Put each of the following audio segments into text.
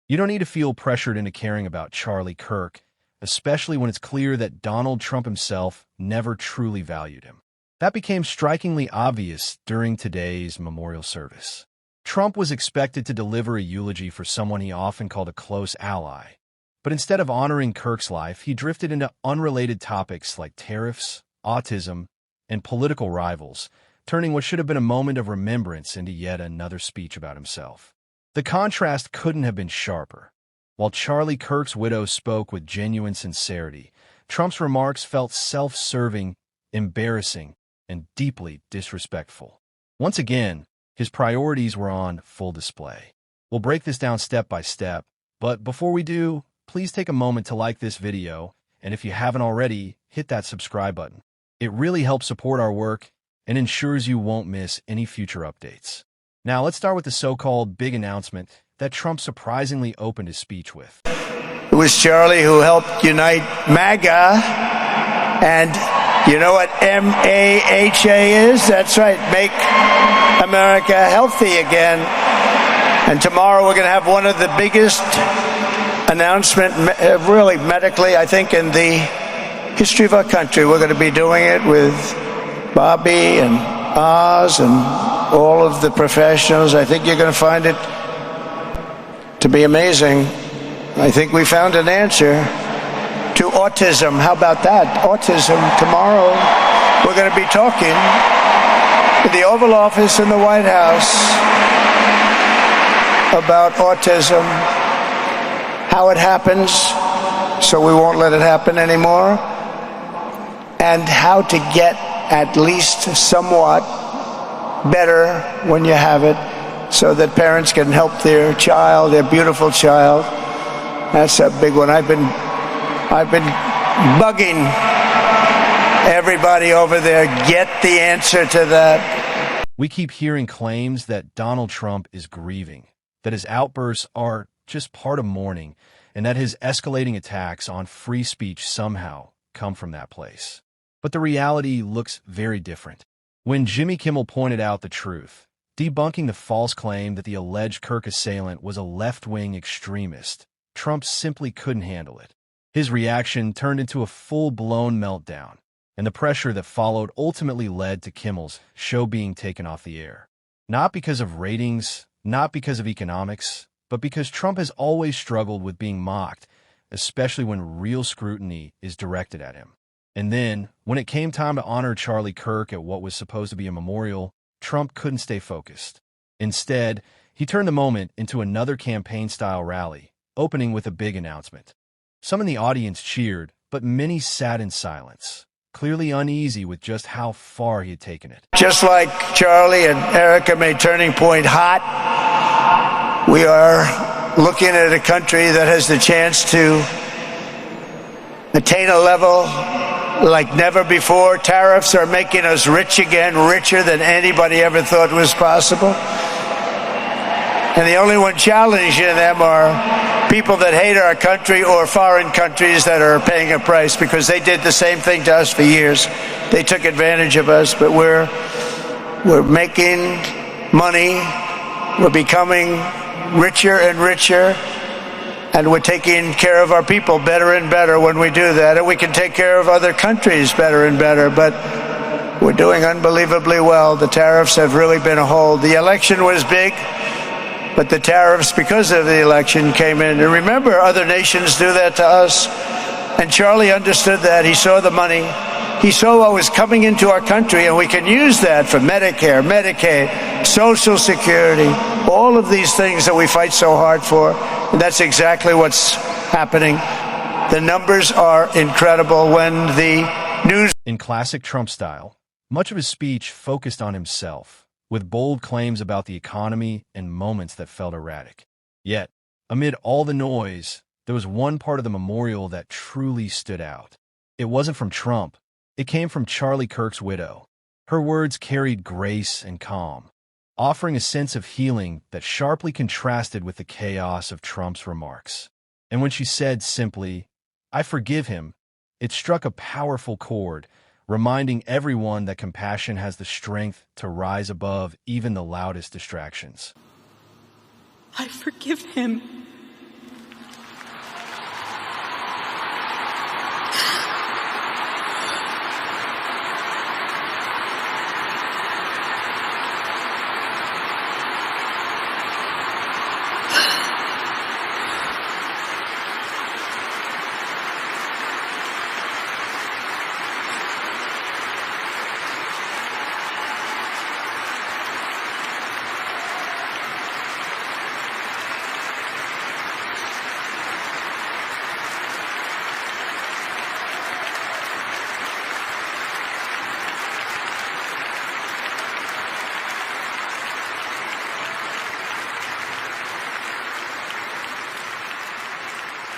You don't need to feel pressured into caring about Charlie Kirk, especially when it's clear that Donald Trump himself never truly valued him. That became strikingly obvious during today's memorial service. Trump was expected to deliver a eulogy for someone he often called a close ally. But instead of honoring Kirk's life, he drifted into unrelated topics like tariffs, autism, and political rivals, turning what should have been a moment of remembrance into yet another speech about himself. The contrast couldn't have been sharper. While Charlie Kirk's widow spoke with genuine sincerity, Trump's remarks felt self-serving, embarrassing, and deeply disrespectful. Once again, his priorities were on full display. We'll break this down step by step, but before we do, please take a moment to like this video, and if you haven't already, hit that subscribe button. It really helps support our work and ensures you won't miss any future updates. Now, let's start with the so-called big announcement that Trump surprisingly opened his speech with. It was Charlie who helped unite MAGA, and you know what MAHA is? That's right, Make America Healthy Again. And tomorrow we're going to have one of the biggest announcements, really medically, I think, in the history of our country. We're going to be doing it with Bobby and Oz and all of the professionals. I think you're going to find it to be amazing. I think we found an answer to autism. How about that? Autism. Tomorrow we're going to be talking in the Oval Office in the White House about autism, how it happens, so we won't let it happen anymore, and how to get at least somewhat better when you have it, so that parents can help their child, their beautiful child. That's a big one. I've been bugging everybody over there. Get the answer to that. We keep hearing claims that Donald Trump is grieving, that his outbursts are just part of mourning, and that his escalating attacks on free speech somehow come from that place. But the reality looks very different. When Jimmy Kimmel pointed out the truth, debunking the false claim that the alleged Kirk assailant was a left-wing extremist, Trump simply couldn't handle it. His reaction turned into a full-blown meltdown, and the pressure that followed ultimately led to Kimmel's show being taken off the air. Not because of ratings, not because of economics, but because Trump has always struggled with being mocked, especially when real scrutiny is directed at him. And then, when it came time to honor Charlie Kirk at what was supposed to be a memorial, Trump couldn't stay focused. Instead, he turned the moment into another campaign-style rally, opening with a big announcement. Some in the audience cheered, but many sat in silence, clearly uneasy with just how far he had taken it. Just like Charlie and Erica made Turning Point hot, we are looking at a country that has the chance to attain a level like never before. Tariffs are making us rich again, richer than anybody ever thought was possible. And the only one challenging them are people that hate our country or foreign countries that are paying a price, because they did the same thing to us for years. They took advantage of us, but we're making money. We're becoming richer and richer. And we're taking care of our people better and better when we do that. And we can take care of other countries better and better. But we're doing unbelievably well. The tariffs have really been a hold. The election was big, but the tariffs, because of the election, came in. And remember, other nations do that to us. And Charlie understood that. He saw the money. He saw what was coming into our country, and we can use that for Medicare, Medicaid, Social Security, all of these things that we fight so hard for. And that's exactly what's happening. The numbers are incredible. When the news... In classic Trump style, much of his speech focused on himself, with bold claims about the economy and moments that felt erratic. Yet, amid all the noise, there was one part of the memorial that truly stood out. It wasn't from Trump. It came from Charlie Kirk's widow. Her words carried grace and calm, offering a sense of healing that sharply contrasted with the chaos of Trump's remarks. And when she said simply, "I forgive him," it struck a powerful chord, reminding everyone that compassion has the strength to rise above even the loudest distractions. I forgive him.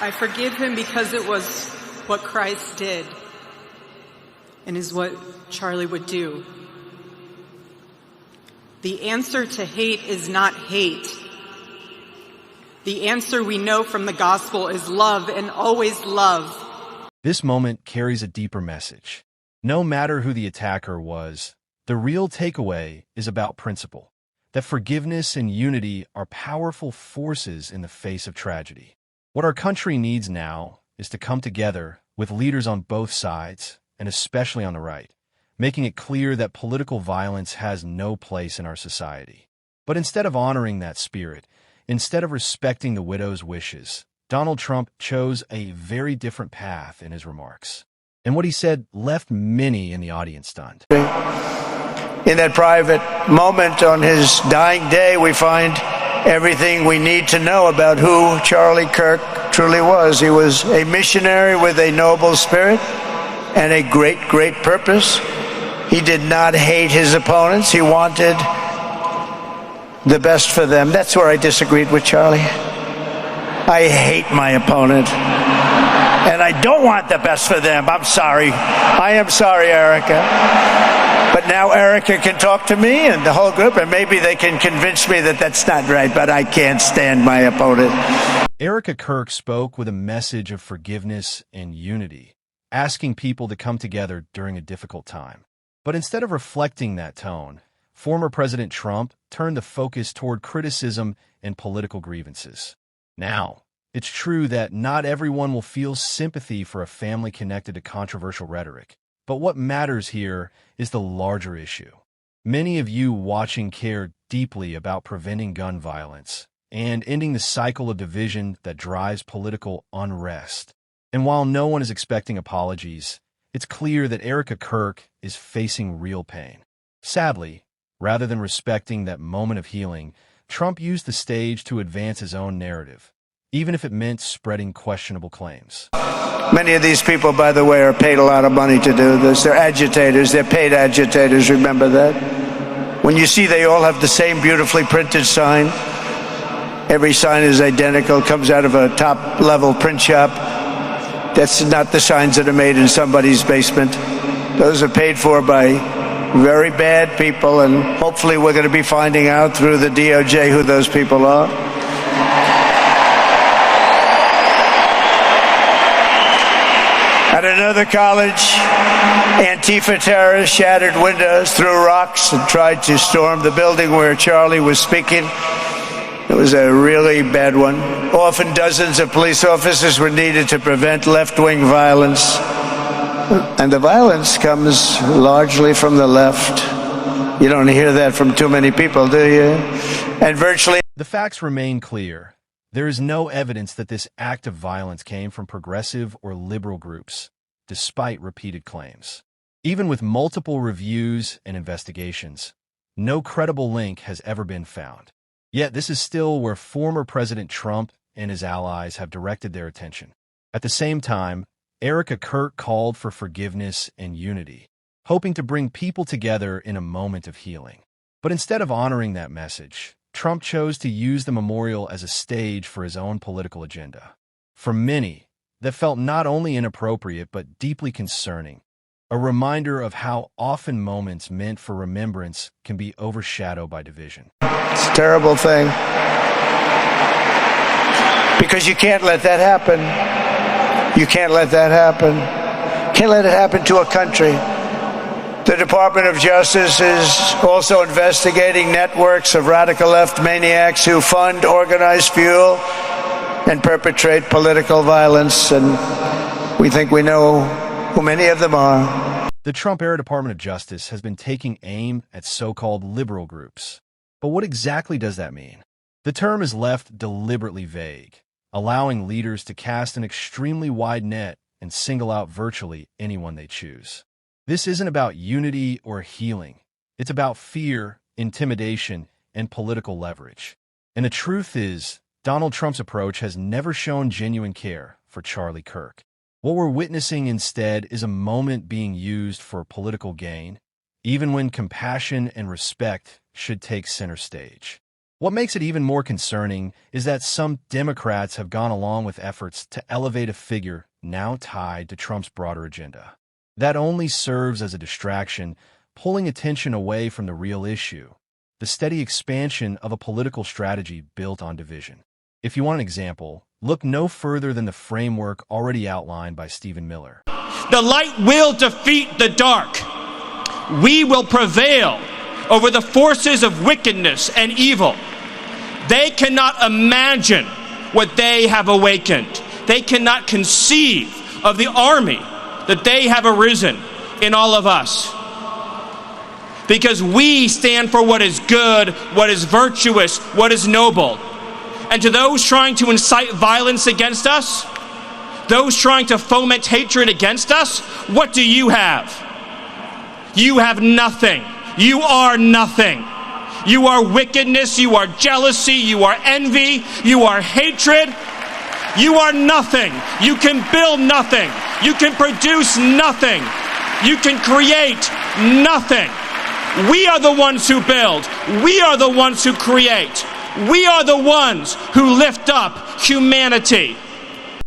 I forgive him because it was what Christ did and is what Charlie would do. The answer to hate is not hate. The answer we know from the gospel is love, and always love. This moment carries a deeper message. No matter who the attacker was, the real takeaway is about principle, that forgiveness and unity are powerful forces in the face of tragedy. What our country needs now is to come together with leaders on both sides, and especially on the right, making it clear that political violence has no place in our society. But instead of honoring that spirit, instead of respecting the widow's wishes, Donald Trump chose a very different path in his remarks. And what he said left many in the audience stunned. In that private moment on his dying day, we find everything we need to know about who Charlie Kirk truly was. He was a missionary with a noble spirit and a great, great purpose. He did not hate his opponents. He wanted the best for them. That's where I disagreed with Charlie. I hate my opponent, and I don't want the best for them. I'm sorry. I am sorry, Erica. But now Erica can talk to me and the whole group, and maybe they can convince me that that's not right, but I can't stand my opponent. Erica Kirk spoke with a message of forgiveness and unity, asking people to come together during a difficult time. But instead of reflecting that tone, former President Trump turned the focus toward criticism and political grievances. Now, it's true that not everyone will feel sympathy for a family connected to controversial rhetoric, but what matters here is the larger issue. Many of you watching care deeply about preventing gun violence and ending the cycle of division that drives political unrest. And while no one is expecting apologies, it's clear that Erica Kirk is facing real pain. Sadly, rather than respecting that moment of healing, Trump used the stage to advance his own narrative, even if it meant spreading questionable claims. Many of these people, by the way, are paid a lot of money to do this. They're agitators. They're paid agitators. Remember that? When you see they all have the same beautifully printed sign, every sign is identical, comes out of a top-level print shop. That's not the signs that are made in somebody's basement. Those are paid for by very bad people, and hopefully we're going to be finding out through the DOJ who those people are. At another college, Antifa terrorists shattered windows, threw rocks, and tried to storm the building where Charlie was speaking. It was a really bad one. Often dozens of police officers were needed to prevent left-wing violence. And the violence comes largely from the left. You don't hear that from too many people, do you? And virtually... The facts remain clear. There is no evidence that this act of violence came from progressive or liberal groups, despite repeated claims. Even with multiple reviews and investigations, no credible link has ever been found. Yet this is still where former President Trump and his allies have directed their attention. At the same time, Erica Kirk called for forgiveness and unity, hoping to bring people together in a moment of healing. But instead of honoring that message, Trump chose to use the memorial as a stage for his own political agenda. For many, that felt not only inappropriate but deeply concerning, a reminder of how often moments meant for remembrance can be overshadowed by division. It's a terrible thing. Because you can't let that happen. You can't let that happen. Can't let it happen to a country. The Department of Justice is also investigating networks of radical left maniacs who fund, organize, fuel, and perpetrate political violence, and we think we know who many of them are. The Trump-era Department of Justice has been taking aim at so-called liberal groups. But what exactly does that mean? The term is left deliberately vague, allowing leaders to cast an extremely wide net and single out virtually anyone they choose. This isn't about unity or healing. It's about fear, intimidation, and political leverage. And the truth is, Donald Trump's approach has never shown genuine care for Charlie Kirk. What we're witnessing instead is a moment being used for political gain, even when compassion and respect should take center stage. What makes it even more concerning is that some Democrats have gone along with efforts to elevate a figure now tied to Trump's broader agenda. That only serves as a distraction, pulling attention away from the real issue, the steady expansion of a political strategy built on division. If you want an example, look no further than the framework already outlined by Stephen Miller. The light will defeat the dark. We will prevail over the forces of wickedness and evil. They cannot imagine what they have awakened. They cannot conceive of the army that they have arisen in all of us. Because we stand for what is good, what is virtuous, what is noble. And to those trying to incite violence against us, those trying to foment hatred against us, what do you have? You have nothing. You are nothing. You are wickedness, you are jealousy, you are envy, you are hatred. You are nothing. You can build nothing. You can produce nothing. You can create nothing. We are the ones who build. We are the ones who create. We are the ones who lift up humanity.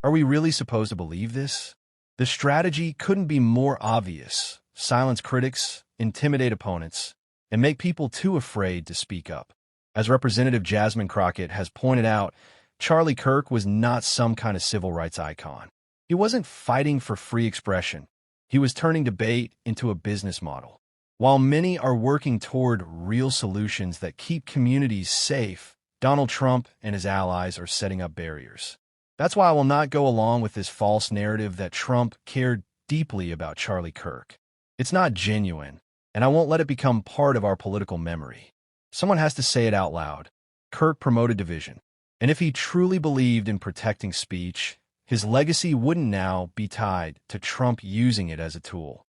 Are we really supposed to believe this? The strategy couldn't be more obvious. Silence critics, intimidate opponents, and make people too afraid to speak up. As Representative Jasmine Crockett has pointed out, Charlie Kirk was not some kind of civil rights icon. He wasn't fighting for free expression. He was turning debate into a business model. While many are working toward real solutions that keep communities safe, Donald Trump and his allies are setting up barriers. That's why I will not go along with this false narrative that Trump cared deeply about Charlie Kirk. It's not genuine, and I won't let it become part of our political memory. Someone has to say it out loud. Kirk promoted division. And if he truly believed in protecting speech, his legacy wouldn't now be tied to Trump using it as a tool,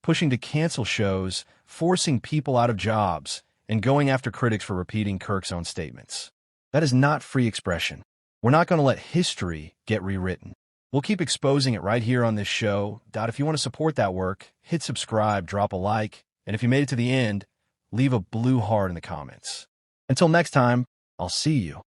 pushing to cancel shows, forcing people out of jobs, and going after critics for repeating Kirk's own statements. That is not free expression. We're not going to let history get rewritten. We'll keep exposing it right here on this show. If you want to support that work, hit subscribe, drop a like, and if you made it to the end, leave a blue heart in the comments. Until next time, I'll see you.